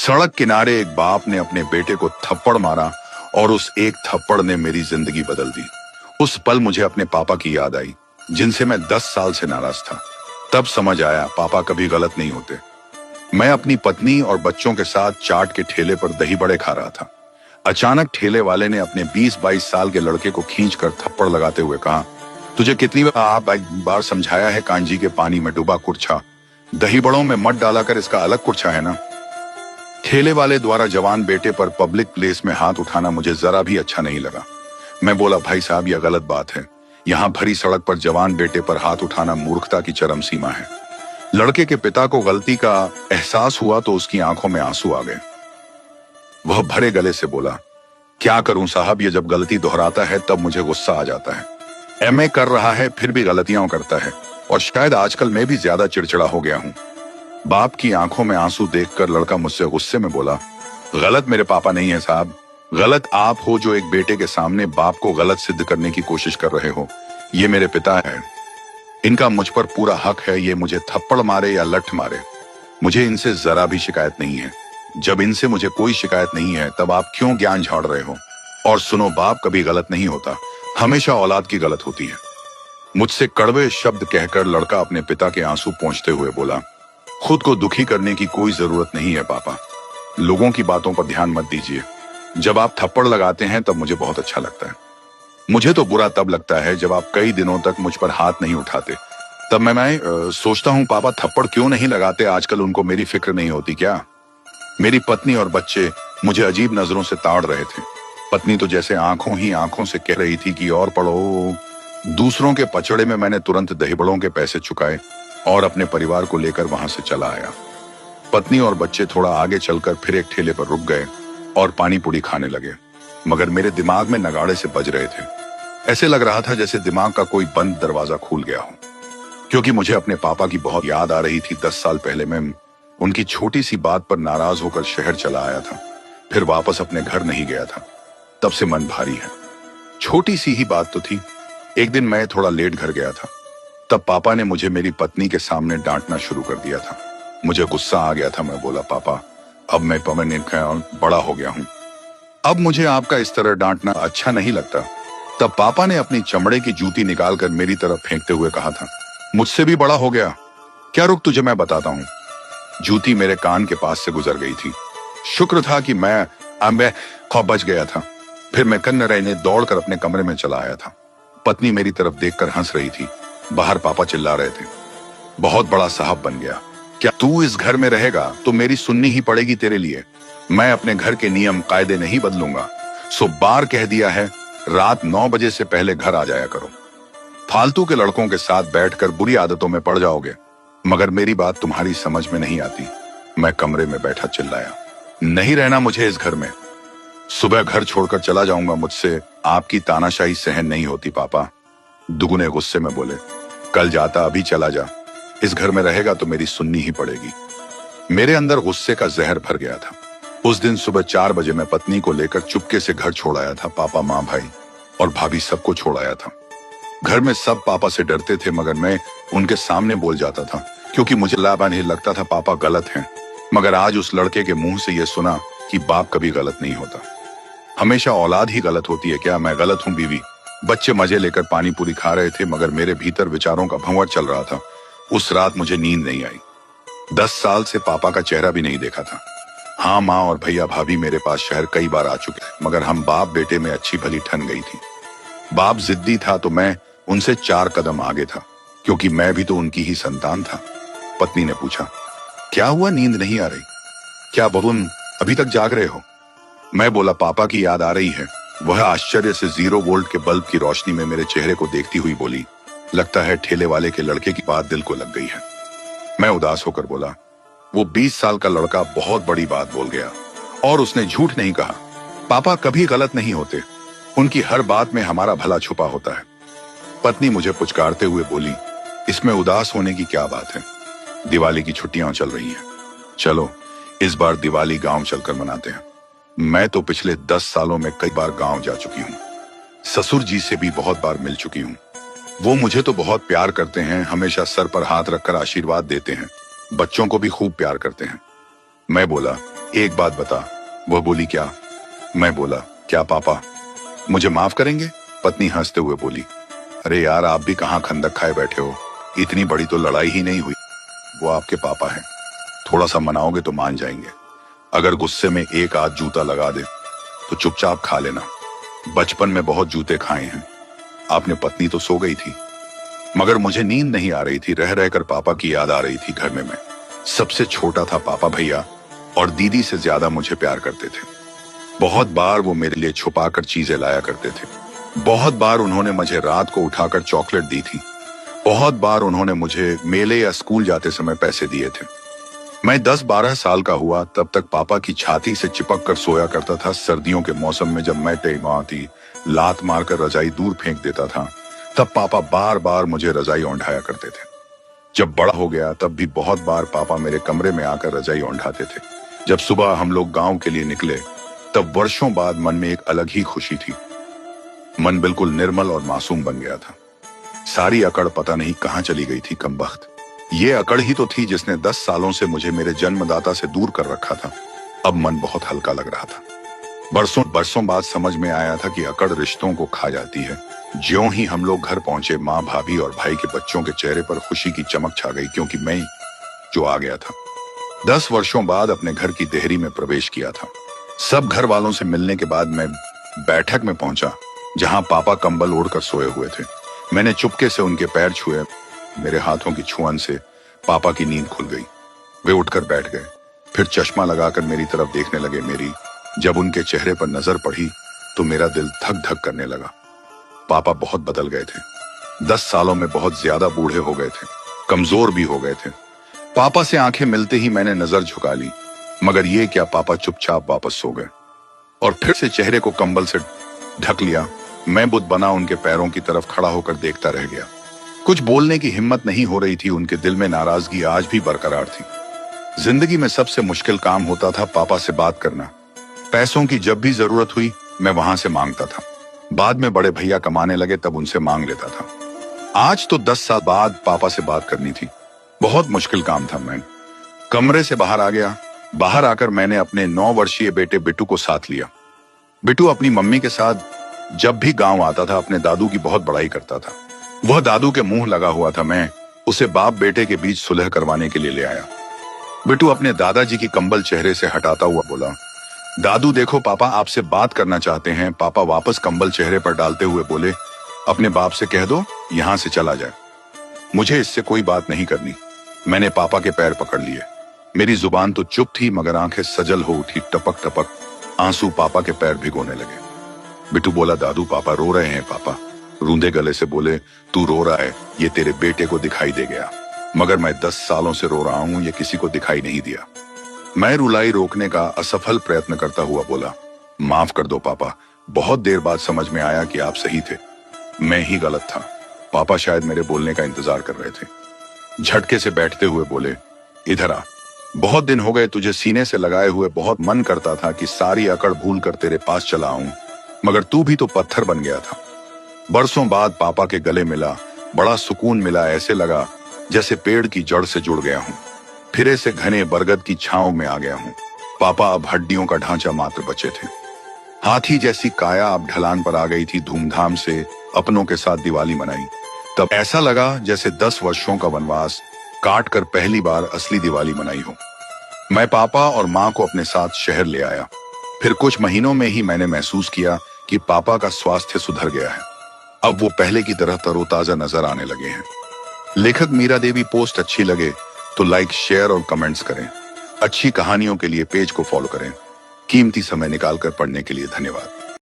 सड़क किनारे एक बाप ने अपने बेटे को थप्पड़ मारा और उस एक थप्पड़ ने मेरी जिंदगी बदल दी। उस पल मुझे अपने पापा की याद आई, जिनसे मैं 10 साल से नाराज था। तब समझ आया पापा कभी गलत नहीं होते। मैं अपनी पत्नी और बच्चों के साथ चाट के ठेले पर दही बड़े खा रहा था। अचानक ठेले वाले ने अपने 20-22 साल के लड़के को खींचकर थप्पड़ लगाते हुए कहा, तुझे कितनी बार समझाया है कांजी के पानी में डूबा कुर्छा, दही बड़ों में मत डाला कर इसका अलग कुर्छा है ना। ठेले वाले द्वारा जवान बेटे पर पब्लिक प्लेस में हाथ उठाना मुझे जरा भी अच्छा नहीं लगा। मैं बोला, भाई साहब यह गलत बात है। यहाँ भरी सड़क पर जवान बेटे पर हाथ उठाना मूर्खता की चरम सीमा है। लड़के के पिता को गलती का एहसास हुआ तो उसकी आंखों में आंसू आ गए। वह भरे गले से बोला, क्या करूं साहब, ये जब गलती दोहराता है तब मुझे गुस्सा आ जाता है। एमए कर रहा है फिर भी गलतियां करता है, और शायद आजकल मैं भी ज्यादा चिड़चिड़ा हो गया हूं। बाप की आंखों में आंसू देखकर लड़का मुझसे गुस्से में बोला, गलत मेरे पापा नहीं है साहब, गलत आप हो जो एक बेटे के सामने बाप को गलत सिद्ध करने की कोशिश कर रहे हो। ये मेरे पिता है, इनका मुझ पर पूरा हक है। ये मुझे थप्पड़ मारे या लठ मारे, मुझे इनसे जरा भी शिकायत नहीं है। जब इनसे मुझे कोई शिकायत नहीं है तब आप क्यों ज्ञान झाड़ रहे हो। और सुनो, बाप कभी गलत नहीं होता, हमेशा औलाद की गलत होती है। मुझसे कड़वे शब्द कहकर लड़का अपने पिता के आंसू पोंछते हुए बोला, खुद को दुखी करने की कोई जरूरत नहीं है पापा, लोगों की बातों पर ध्यान मत दीजिए। जब आप थप्पड़ लगाते हैं तब मुझे बहुत अच्छा लगता है। मुझे तो बुरा तब लगता है जब आप कई दिनों तक मुझ पर हाथ नहीं उठाते। तब मैं सोचता हूँ पापा थप्पड़ क्यों नहीं लगाते, आजकल उनको मेरी फिक्र नहीं होती क्या। मेरी पत्नी और बच्चे मुझे अजीब नजरों से ताड़ रहे थे। पत्नी तो जैसे आंखों ही आंखों से कह रही थी कि और पढ़ो। दूसरों के पचड़े में मैंने तुरंत दहीबड़ों के पैसे चुकाए और अपने परिवार को लेकर वहां से चला आया। पत्नी और बच्चे थोड़ा आगे चलकर फिर एक ठेले पर रुक गए और पानी पूरी खाने लगे, मगर मेरे दिमाग में नगाड़े से बज रहे थे। ऐसे लग रहा था जैसे दिमाग का कोई बंद दरवाजा खुल गया हो, क्योंकि मुझे अपने पापा की बहुत याद आ रही थी। 10 साल पहले मैं उनकी छोटी सी बात पर नाराज होकर शहर चला आया था, फिर वापस अपने घर नहीं गया था। तब से मन भारी है। छोटी सी ही बात तो थी। एक दिन मैं थोड़ा लेट घर गया था, तब पापा ने मुझे मेरी पत्नी के सामने डांटना शुरू कर दिया था। मुझे गुस्सा आ गया था। मैं बोला, पापा अब मैं परमानेंट बड़ा हो गया हूं, अब मुझे आपका इस तरह डांटना अच्छा नहीं लगता। तब पापा ने अपनी चमड़े की जूती निकालकर मेरी तरफ फेंकते हुए कहा था, मुझसे भी बड़ा हो गया क्या, रुक तुझे मैं बताता हूँ। जूती मेरे कान के पास से गुजर गई थी। शुक्र था कि मैं बच गया था। फिर मैं कन्न रहने दौड़कर अपने कमरे में चला आया था। पत्नी मेरी तरफ देखकर हंस रही थी। बाहर पापा चिल्ला रहे थे, बहुत बड़ा साहब बन गया, क्या तू इस घर में रहेगा तो मेरी सुननी ही पड़ेगी तेरे लिए। मैं अपने घर के नियम कायदे नहीं बदलूंगा। सो बार कह दिया है, रात 9 बजे से पहले घर आ जाया करो। फालतू के लड़कों के साथ बैठकर बुरी आदतों में पड़ जाओगे। मगर मेरी बात तुम्हारी समझ में नहीं आती। मैं कमरे में बैठा चिल्लाया, नहीं रहना मुझे इस घर में। सुबह घर छोड़कर चला जाऊंगा, मुझसे आपकी तानाशाही सहन नहीं होती पापा। दुगुने गुस्से में बोले, कल जाता अभी चला जा, इस घर में रहेगा तो मेरी सुननी ही पड़ेगी। मेरे अंदर गुस्से का जहर भर गया था। उस दिन सुबह 4 बजे मैं पत्नी को लेकर चुपके से घर छोड़ आया था। पापा, माँ, भाई और भाभी सबको छोड़ आया था। घर में सब पापा से डरते थे, मगर मैं उनके सामने बोल जाता था, क्योंकि मुझे लाभा नहीं लगता था पापा गलत हैं। मगर आज उस लड़के के मुंह से यह सुना कि बाप कभी गलत नहीं होता, हमेशा औलाद ही गलत होती है। क्या मैं गलत हूँ? बीवी बच्चे मजे लेकर पानी पूरी खा रहे थे, मगर मेरे भीतर विचारों का भंवर चल रहा था। उस रात मुझे नींद नहीं आई। 10 साल से पापा का चेहरा भी नहीं देखा था। हाँ, माँ और भैया भाभी मेरे पास शहर कई बार आ चुके थे, मगर हम बाप बेटे में अच्छी भली ठन गई थी। बाप जिद्दी था तो मैं उनसे 4 कदम आगे था, क्योंकि मैं भी तो उनकी ही संतान था। पत्नी ने पूछा, क्या हुआ, नींद नहीं आ रही क्या बहू, अभी तक जाग रहे हो? मैं बोला, पापा की याद आ रही है। वह आश्चर्य से 0 वोल्ट के बल्ब की रोशनी में मेरे चेहरे को देखती हुई बोली, लगता है ठेले वाले के लड़के की बात दिल को लग गई है। मैं उदास होकर बोला, वो 20 साल का लड़का बहुत बड़ी बात बोल गया, और उसने झूठ नहीं कहा। पापा कभी गलत नहीं होते, उनकी हर बात में हमारा भला छुपा होता है। पत्नी मुझे पुचकारते हुए बोली, इसमें उदास होने की क्या बात है, दिवाली की छुट्टियां चल रही हैं, चलो इस बार दिवाली गांव चलकर मनाते हैं। मैं तो पिछले 10 सालों में कई बार गांव जा चुकी हूँ। ससुर जी से भी बहुत बार मिल चुकी हूँ। वो मुझे तो बहुत प्यार करते हैं, हमेशा सर पर हाथ रखकर आशीर्वाद देते हैं, बच्चों को भी खूब प्यार करते हैं। मैं बोला, एक बात बता। वह बोली, क्या? मैं बोला, क्या पापा मुझे माफ करेंगे? पत्नी हंसते हुए बोली, अरे यार, आप भी कहाँ खंदक खाए बैठे हो, इतनी बड़ी तो लड़ाई ही नहीं हुई। वो आपके पापा हैं, थोड़ा सा मनाओगे तो मान जाएंगे। अगर गुस्से में एक आध जूता लगा दे तो चुपचाप खा लेना। बचपन में बहुत जूते खाए हैं। आपने पत्नी तो सो गई थी, मगर मुझे नींद नहीं आ रही थी। रह रहकर पापा की याद आ रही थी। घर में मैं सबसे छोटा था। पापा भैया और दीदी से ज्यादा मुझे प्यार करते थे। बहुत बार वो मेरे लिए छुपाकर चीजें लाया करते थे। बहुत बार उन्होंने मुझे रात को उठाकर चॉकलेट दी थी। बहुत बार उन्होंने मुझे मेले या स्कूल जाते समय पैसे दिए थे। मैं 10-12 साल का हुआ तब तक पापा की छाती से चिपक कर सोया करता था। सर्दियों के मौसम में जब मैं टेमाती लात मारकर रजाई दूर फेंक देता था, तब पापा बार बार मुझे रजाई ओंढाया करते थे। जब बड़ा हो गया तब भी बहुत बार पापा मेरे कमरे में आकर रजाई ओंढाते थे। जब सुबह हम लोग गांव के लिए निकले तब वर्षों बाद मन में एक अलग ही खुशी थी। मन बिल्कुल निर्मल और मासूम बन गया था। सारी अकड़ पता नहीं कहां चली गई थी। कमबख्त, ये अकड़ ही तो थी जिसने 10 सालों से मुझे मेरे जन्मदाता से दूर कर रखा था। अब मन बहुत हल्का लग रहा था। बरसों बरसों बाद समझ में आया था कि अकड़ रिश्तों को खा जाती है। ज्यों ही हम लोग घर पहुंचे, माँ, भाभी और भाई के बच्चों के चेहरे पर खुशी की चमक छा गई, क्योंकि मैं जो आ गया था। 10 वर्षों बाद अपने घर की देहरी में प्रवेश किया था। सब घर वालों से मिलने के बाद मैं बैठक में पहुंचा, जहां पापा कंबल ओढ़कर सोए हुए थे। मैंने चुपके से उनके पैर छुए। मेरे हाथों की छुअन से पापा की नींद खुल गई। वे उठकर बैठ गए, फिर चश्मा लगाकर मेरी तरफ देखने लगे। मेरी जब उनके चेहरे पर नजर पड़ी तो मेरा दिल धक धक करने लगा। पापा बहुत बदल गए थे। 10 सालों में बहुत ज्यादा बूढ़े हो गए थे, कमजोर भी हो गए थे। पापा से आंखें मिलते ही मैंने नजर झुका ली, मगर ये क्या, पापा चुपचाप वापस सो गए और फिर से चेहरे को कंबल से ढक लिया। मैं बुत बना उनके पैरों की तरफ खड़ा होकर देखता रह गया। कुछ बोलने की हिम्मत नहीं हो रही थी। उनके दिल में नाराजगी आज भी बरकरार थी। जिंदगी में सबसे मुश्किल काम होता था पापा से बात करना। पैसों की जब भी जरूरत हुई मैं वहां से मांगता था। बाद में बड़े भैया कमाने लगे तब उनसे मांग लेता था। आज तो 10 साल बाद पापा से बात करनी थी। बहुत मुश्किल काम था। मैं कमरे से बाहर आ गया। बाहर आकर मैंने अपने 9 वर्षीय बेटे बिट्टू को साथ लिया। बिट्टू अपनी मम्मी के साथ जब भी गांव आता था अपने दादू की बहुत बड़ाई करता था। वह दादू के मुंह लगा हुआ था। मैं उसे बाप बेटे के बीच सुलह करवाने के लिए ले आया। बिट्टू अपने दादाजी की कंबल चेहरे से हटाता हुआ बोला, दादू देखो, पापा आपसे बात करना चाहते हैं। पापा वापस कंबल चेहरे पर डालते हुए बोले, अपने बाप से कह दो यहां से चला जाए, मुझे इससे कोई बात नहीं करनी। मैंने पापा के पैर पकड़ लिए। मेरी जुबान तो चुप थी मगर आंखें सजल हो उठी। टपक टपक आंसू पापा के पैर भिगोने लगे। बिट्टू बोला, दादू पापा रो रहे हैं। पापा रूंधे गले से बोले, तू रो रहा है ये तेरे बेटे को दिखाई दे गया, मगर मैं 10 सालों से रो रहा हूं, ये किसी को दिखाई नहीं दिया। मैं रुलाई रोकने का असफल प्रयत्न करता हुआ बोला, माफ कर दो पापा, बहुत देर बाद समझ में आया कि आप सही थे, मैं ही गलत था। पापा शायद मेरे बोलने का इंतजार कर रहे थे। झटके से बैठते हुए बोले, इधर आ, बहुत दिन हो गए तुझे सीने से लगाए हुए। बहुत मन करता था कि सारी अकड़ भूल कर तेरे पास चला आऊं, मगर तू भी तो पत्थर बन गया था। बरसों बाद पापा के गले मिला, बड़ा सुकून मिला। ऐसे लगा जैसे पेड़ की जड़ से जुड़ गया हूं, फिरे से घने बरगद की छांव में आ गया हूं। पापा अब हड्डियों का ढांचा मात्र बचे थे। हाथी जैसी काया अब ढलान पर आ गई थी। धूमधाम से अपनों के साथ दिवाली मनाई। तब ऐसा लगा जैसे 10 वर्षों का वनवास काट कर पहली बार असली दिवाली मनाई हो। मैं पापा और माँ को अपने साथ शहर ले आया। फिर कुछ महीनों में ही मैंने महसूस किया कि पापा का स्वास्थ्य सुधर गया है। अब वो पहले की तरह तरोताजा नजर आने लगे हैं। लेखक मीरा देवी पोस्ट अच्छी लगे तो लाइक, शेयर और कमेंट्स करें। अच्छी कहानियों के लिए पेज को फॉलो करें। कीमती समय निकालकर पढ़ने के लिए धन्यवाद।